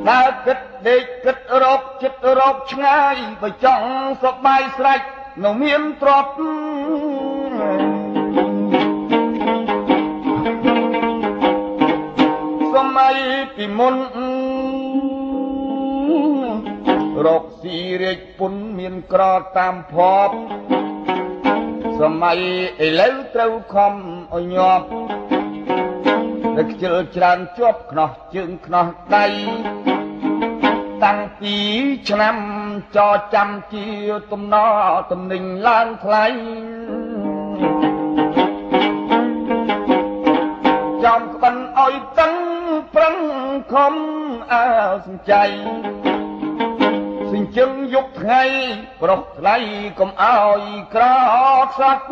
ដើរគិតដេកគិតរកចិត្តរកឆ្ងាយបើចង់សប្បាយស្រេចនៅមានទ្រព្យសម័យពីមុនរកស៊ីរាជពុនមានក្រតាមភពសម័យឥឡូវត្រូវខំឲ្យញាប់តែខ្ជិលច្រើនជាប់ខ្នោះជើងខ្នោះដៃតាំងពីឆ្នាំចចាំជាទំនើតំណែងឡើងថ្លៃចំក្បិនឲ្យតឹងប្រឹងខំអើសំចៃសិញ្ជឹងយប់ថ្ងៃប្រុសថ្លៃកុំឲ្យក្រខ្សាត់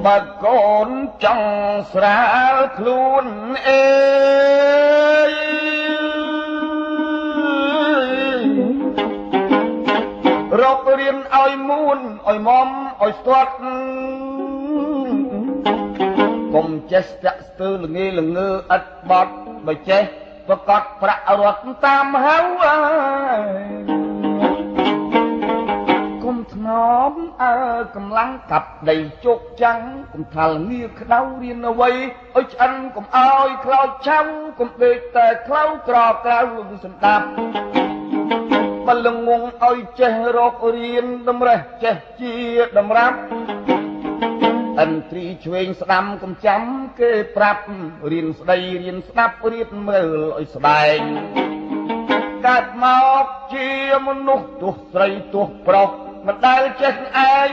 បើកូនចង់ស្រាលខ្លួនអេរករៀនឲ្យមួនឲ្យមុំឲ្យស្ទាត់កុំចេះស្ទាក់ស្ទើរល្ងេល្ងើឥតបត់បើចេះប្រកាសប្រាក់រត់តាមហៅកុំធ្នមកម្លាំងកាប់ដីជោគចាំងកុំថាល្ងាក្តៅរៀនអ្វីឲ្យឆ្អិនកុំឲ្យខ្លោចឆាំកុំដេកតែខ្លៅក្រក្រៅសន្តាប់បលងងឲ្យចេះរករៀនតម្រេះចេះជាតម្រាប់ឥន្ទ្រីឆ្វេងស្ដាំកុំចាំគេប្រាប់រៀនស្ដីរៀនស្ដាប់រៀនមើលឲ្យស្បែងកើតមកជាមនុស្សទោះស្រីទោះប្រុសមិនដែលចេះឯង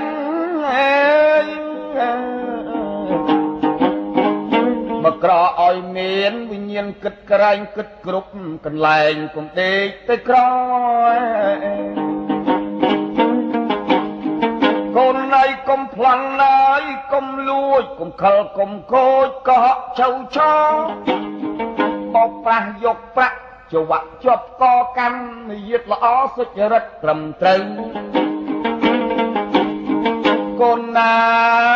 មកក្រឲ្យមានវិញ្ញាណគិតក្រែងគិតគ្រប់កន្លែងកុំដេកទៅក្រកូនណៃកុំប្លន់ណៃកុំលួចកុំខលកុំខូចកុហកចៅឆោបោកប្រាស់យកប្រាក់ចវាក់ជាប់កកម្មនិយាយល្អសុចរិតត្រឹមត្រូវកូនណា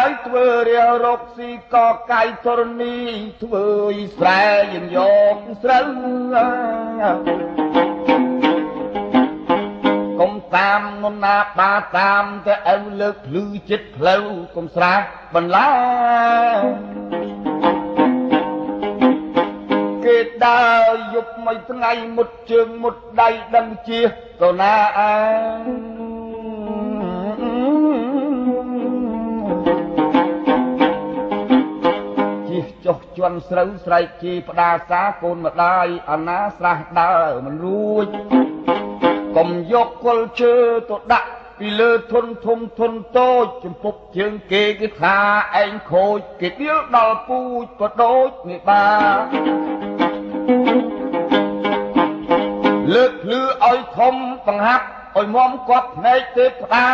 យធ្វើរារកស៊ីកកាយធរណីធ្វើយស្រែយើងយកស្រូវកុំតាមនរណាបាតាមតែអើលើកភ្លឺចិត្តផ្លូវកុំស្រាបន្លាគេដើរយប់មួយថ្ងៃមុតជើងមុតដៃដឹងជាកូនណាអើចុះជន់ស្រូវស្រែកជីផ្ដាសាកូនម្ដាយអាណាស្រះដើរមិនរួចកុំយកគល់ឈើទៅដាក់ពីលើធនធំធនតូចចំពុកជើងគេថាឯងខូចគេដៀលដល់ពូជបដូចនេះបាលើកភ្លឺឲ្យធំបង្ហាប់ឲ្យមុំគាត់ភ្នែកទេផ្ដា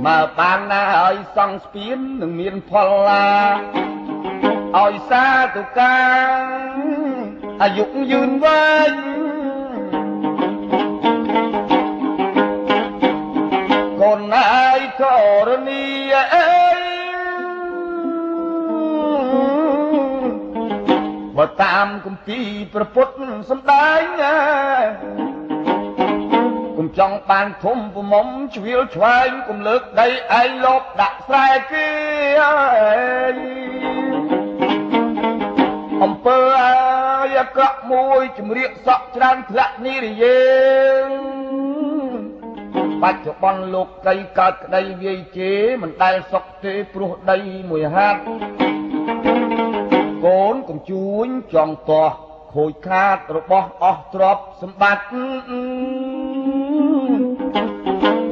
មកបានណាឲ្យសង់ស្ពាននឹងមានផលឡាឲ្យសាទុកាអាយុយឺនវែងកូនណាយធរណីអើយបើតាមគម្ពីរព្រះពុទ្ធសម្ដែងកុំចង់បានធំប្រមុំជ្រៀលឆ្វែងកុំលើកដីឯងលបដាក់ស្រែគេអំពើអាយក្រក់មួយជំរាកសក់ច្រើនធ្លាក់និរយេបច្ចុប្បន្នលោកកៃកើតក្តីវាយជេរមិនដែលសុខទេព្រោះដីមួយហាត់កូនកុំជួញចង់តោះខូចខាតរបស់អស់ទ្រព្យសម្បត្តិ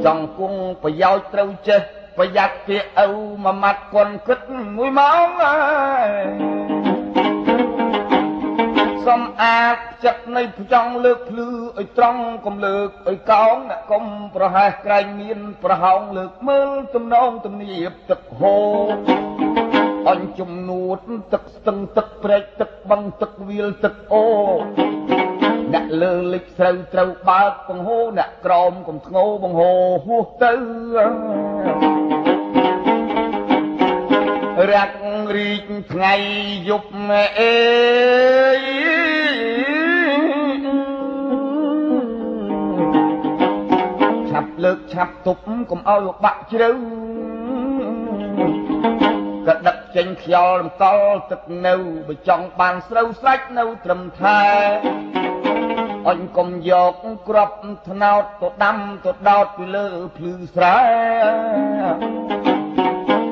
ចង់គង់ប្រយោជន៍ត្រូវចេះប្រយ័ត្នពាក្យឪមួយម៉ាត់គន់គិតមួយម៉ោងសំអាតចិត្តនៃចង់លើកភ្លឺឲ្យត្រង់កុំលើកឲ្យកោងអ្នកកុំប្រហែសក្រែងមានប្រហោងលើកមើលទំនងទំនៀបទឹកហូរអញជំនួតទឹកស្ទឹងទឹកព្រែកទឹកបឹងទឹកវាលទឹកអូអ្នកលើលិចស្រូវត្រូវបើកបង្ហូរអ្នកក្រោមកុំធ្ងោបង្ហូរហួសទៅ រាក់រីកថ្ងៃយប់អេយឆាប់លើកឆាប់ទប់កុំឲ្យបាក់ជ្រៅក៏ដឹកចេញខ្យល់រំកល់ទឹកនៅបើចង់បានស្រូវស្រាច់នៅត្រឹមថែអញកុំយកក្របថ្នោតទៅដាំទៅដោតពីលើភ្លឺស្រែ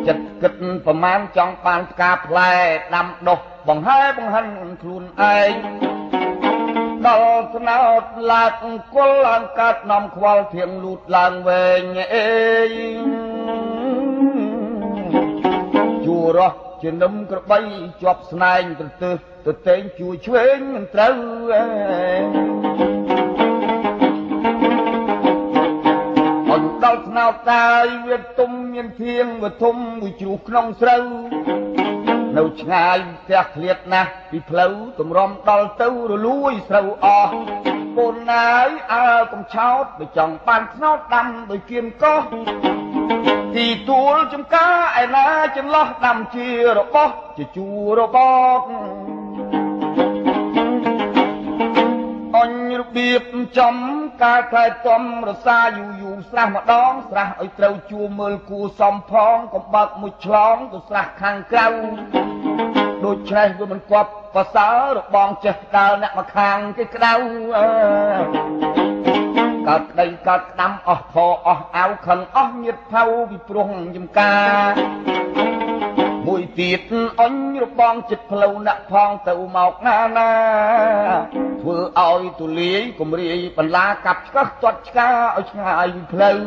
ចិត្តគិតប្រមាណចង់បានផ្កាផ្លែដាំដុះបង្ហាញខ្លួនឯងដល់ថ្នោតឡើងគល់ឡើងកាត់នាំខ្វល់ធៀងលូតឡើងវែងអេយជួរោះជានឹមក្របីជាប់ស្នែងទៅទៅតែងជួយឆ្វេងមិនត្រូវអញដល់ថ្នោតតាយវាទុំមានធៀងវាធំមួយជ្រុះក្នុងស្រូវនៅឆ្ងាយផ្ទះឃ្លាតណាស់ពីផ្លូវតម្រុំដល់ទៅរលួយស្រូវអស់កូនណាយអើកំឆោតបើចង់បានថ្នោតដាំដោយគៀនកោះទីទួលចំការឯណាចន្លោះដាំជារបស់ជាជួររបត់អញរបៀបចំការថែទាំរសាយូរស្រះម្ដងស្រះឲ្យត្រូវជួមើលគួសំផងកុំបើកមួយឆ្លងទៅស្រះខាងក្រៅដូចឆ្លេះវាមិនគប់ប្រសើររបងចេះដើរអ្នកមកខាងគេក្តៅកើតក្តីកើតក្តាំអស់ផអស់អាវខឹងអស់ញាតផៅពីព្រោះចំការមួយទៀតអញរបងចិត្តផ្លូវអ្នកផងទៅមកណាធ្វើឲ្យទូលាយគំរាយបន្លាកាប់ឆ្កឹះទាត់ឆ្កាឲ្យឆ្ងាយពីផ្លូវ